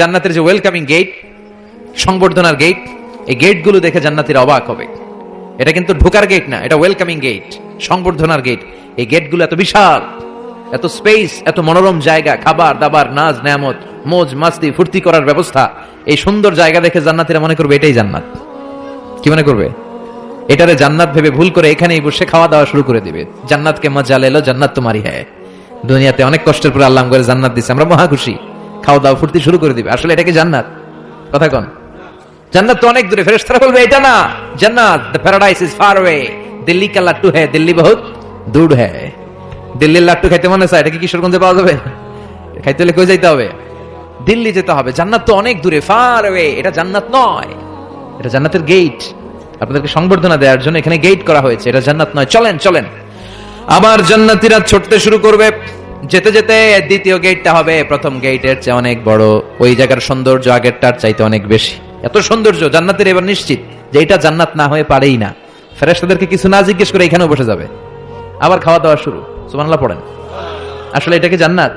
জান্নাতের যে welcoming gate, সংবর্ধনার গেট, এই গেটগুলো দেখে জান্নাতীরা অবাক হবে। এটা কিন্তু ঢোকার গেট না, এটা ওয়েলকামিং গেট, সংবর্ধনার গেট। এই গেটগুলো এত বিশাল, এত স্পেস, এত মনোরম জায়গা, খাবার দাবার, নাজ নেয়ামত, মোজ মাস্তি, ফুর্তি করার ব্যবস্থা। এই সুন্দর জায়গা দেখে জান্নাতীরা মনে করবে এটাই জান্নাত। কি মনে করবে? এটারে জান্নাত ভেবে ভুল করে এখানেই বসে খাওয়া দাওয়া শুরু করে দিবে। জান্নাতকে মজা লেলো, জান্নাত তোমারই হ্যায়। দুনিয়াতে অনেক কষ্টের পরে আল্লাহ করে জান্নাত দিচ্ছে, আমরা মহা খুশি, খাওয়া দাওয়া ফুর্তি শুরু করে দিবে। আসলে এটা কি জান্নাত? কথা কন। জান্নাত তো অনেক দূরে। ফেরেশতারা বলবে এটা না জান্নাত, the paradise is far away, Delhi কা লাট্টু হ্যায়, দিল্লি বহুত দূর হ্যায়। দিল্লির লাট্টু খাইতে মনে চায়, এটা কি কিশোরগঞ্জে পাওয়া যাবে? খাইতে হলে কই যাইতে হবে? দিল্লি যেতে হবে। জান্নাত তো অনেক দূরে, ফার অ্যাওয়ে। এটা জান্নাত নয়, এটা জান্নাতের গেট। আপনাদেরকে সংবর্ধনা দেওয়ার জন্য এখানে গেট করা হয়েছে, এটা জান্নাত নয়। চলেন চলেন। আবার জান্নাতীরা ছুটতে শুরু করবে। যেতে যেতে দ্বিতীয় গেটটা হবে প্রথম গেটের চেয়ে অনেক বড়। ওই জায়গার সৌন্দর্য আগেরটার চাইতে অনেক বেশি। এত সৌন্দর্য জান্নাতের এবার নিশ্চিত যে এটা জান্নাত না হয়ে পারেই না। ফেরেশতাদেরকে কিছু না জিজ্ঞেস করে এখানেও বসে যাবে। আবার খাওয়া দাওয়া শুরু। সুবহানাল্লাহ পড়েন। আসলে এটা কি জান্নাত?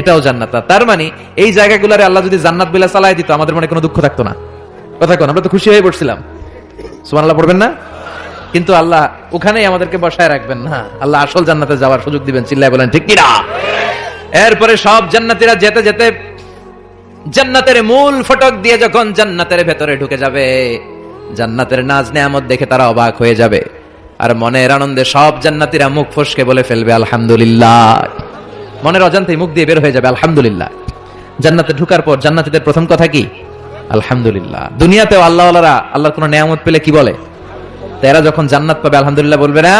এটাও জান্নাত। তার মানে এই জায়গাগুলোরে আল্লাহ যদি জান্নাত বলে চালায় দিত, আমাদের মনে কোনো দুঃখ থাকতো না। কথা কোন, আমরা তো খুশি হয়ে পড়ছিলাম। সুবহানাল্লাহ পড়বেন না? কিন্তু আল্লাহ ওখানেই আমাদেরকে বসায় রাখবেন না, আল্লাহ আসল জান্নাতে যাওয়ার সুযোগ দিবেন। চিল্লায় বলেন ঠিক কি না? এরপরে সব জান্নাতীরা যেতে যেতে জান্নাতের মূল ফটক দিয়ে যখন জান্নাতের ভেতরে ঢুকে যাবে, জান্নাতের নাজ নেয়ামত দেখে তারা অবাক হয়ে যাবে। আর মনের আনন্দে সব জান্নাতীরা মুখ ফসকে বলে ফেলবে আলহামদুলিল্লাহ। মনের অজান্তেই মুখ দিয়ে বের হয়ে যাবে আলহামদুলিল্লাহ। জান্নাতে ঢুকার পর জান্নাতীদের প্রথম কথা কি? আলহামদুলিল্লাহ। দুনিয়াতেও আল্লাহওয়ালারা আল্লাহর কোনো নেয়ামত পেলে কি বলে? তারা যখন জান্নাত পাবে আলহামদুলিল্লাহ বলবে না,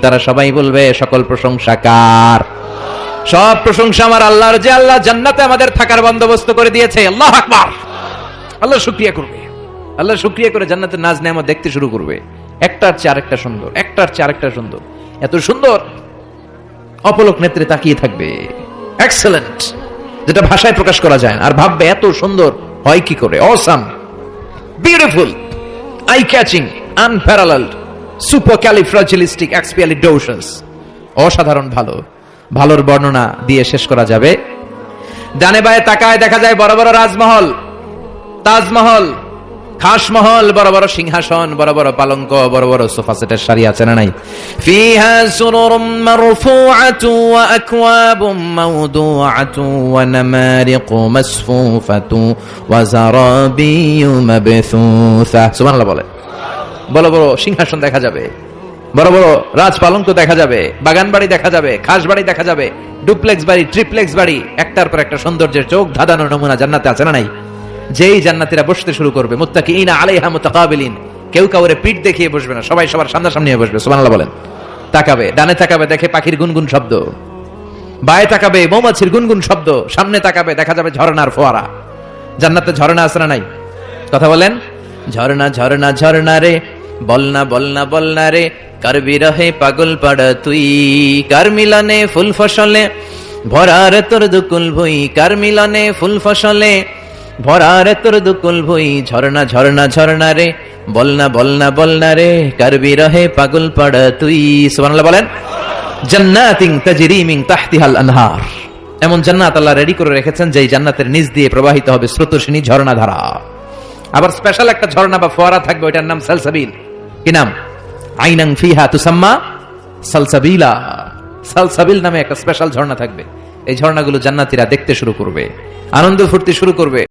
তারা সবাই বলবে সকল প্রশংসা কার? সব প্রশংসা আমার আল্লাহর, যে আল্লাহ জান্নাতে আমাদের থাকার বন্দোবস্ত করে দিয়েছে। আল্লাহু আকবার। আল্লাহ শুকরিয়া করবে। আল্লাহ শুকরিয়া করে জান্নাতের নাজ নেয়ামত দেখতে শুরু করবে। একটার চেয়ে আরেকটা সুন্দর, একটার চেয়ে আরেকটা সুন্দর। এত সুন্দর অপলক নেত্রে তাকিয়ে থাকবে। এক্সেলেন্ট, যেটা ভাষায় প্রকাশ করা যায় না। আর ভাববে এত সুন্দর হয় কি করে? Awesome, beautiful, eye catching, unparalleled, supercalifragilisticexpialidocious. অসাধারণ ভালো। ভালোর বর্ণনা দিয়ে শেষ করা যাবে। ডানে বায়ে তাকায় দেখা যায় বড় বড় রাজমহল, তাজমহল, খাসমহল, বড় বড় সিংহাসন, বড় বড় পালঙ্ক, বড় বড় সোফা সেটের সারি আছে না নাই? ফিহা সুরুরুম মারফুআতু ওয়া আকওয়াবুম মাওদুআতু ওয়া নামারিকু মাসফুফাতু ওয়া যারাবিয়্যু মাবথুসা। সুবহানাল্লাহ বলে। বড় বড় সিংহাসন দেখা যাবে, বড় বড় রাজপালঙ্ক দেখা যাবে, বাগান বাড়ি দেখা যাবে, খাস বাড়ি দেখা যাবে, ডুপ্লেক্স বাড়ি, ট্রিপ্লেক্স বাড়ি, একটার পর একটা সৌন্দর্যের চোখ ধাঁধানো নমুনা জান্নাতে আছে না নাই? যেই জান্নাতীরা বসতে শুরু করবে, মুত্তাকিইনা আলাইহা মুতাকাবিলিন, কেউ কাউরে পিঠ দেখিয়ে বসবে না, সবাই সবার সামনাসামনি হয়ে বসবে। সুবহানাল্লাহ বলেন। তাকাবে, ডানে তাকাবে দেখে পাখির গুনগুন শব্দ, বায়ে তাকাবে মৌমাছির গুনগুন শব্দ, সামনে তাকাবে দেখা যাবে ঝর্ণার ফোয়ারা। জান্নাতে ঝর্ণা আছে না নাই? কথা বলেন। ঝর্ণা ঝর্ণা ঝর্ণা রে, বলনা বলনা বলনা রে, কার বিরহে পাগল পাড়া তুই, কার মিলনে ফুল ফসলে ভরার তোর দুকুল ভুই, কার মিলনে ফুল ফসলে ভরার তোর দুকুল ভুই। ঝর্ণা ঝর্ণা ঝর্ণা রে, বলনা বলনা বলনা রে, কার বিরহে পাগল পাড়া তুই। সুবহানাল্লাহ বলেন। জান্নাতিন তাজরি মিন তাহতিহাল আনহার। এমন জান্নাত আল্লাহ রেডি করে রেখেছেন যেই জান্নাতের নিচ দিয়ে প্রবাহিত হবে স্রোতস্বিনী ঝর্ণা ধারা। আবার স্পেশাল একটা ঝর্ণা বা ফোয়ারা থাকবে, ওইটার নাম সালসাবিল। কি নাম? আইনান ফিহা তুসাম্মা সালসাবিলা। সালসাবিল নামে একটা স্পেশাল ঝর্ণা থাকবে। এই ঝর্ণাগুলো জান্নাতীরা দেখতে শুরু করবে, আনন্দ ফুর্তি শুরু করবে।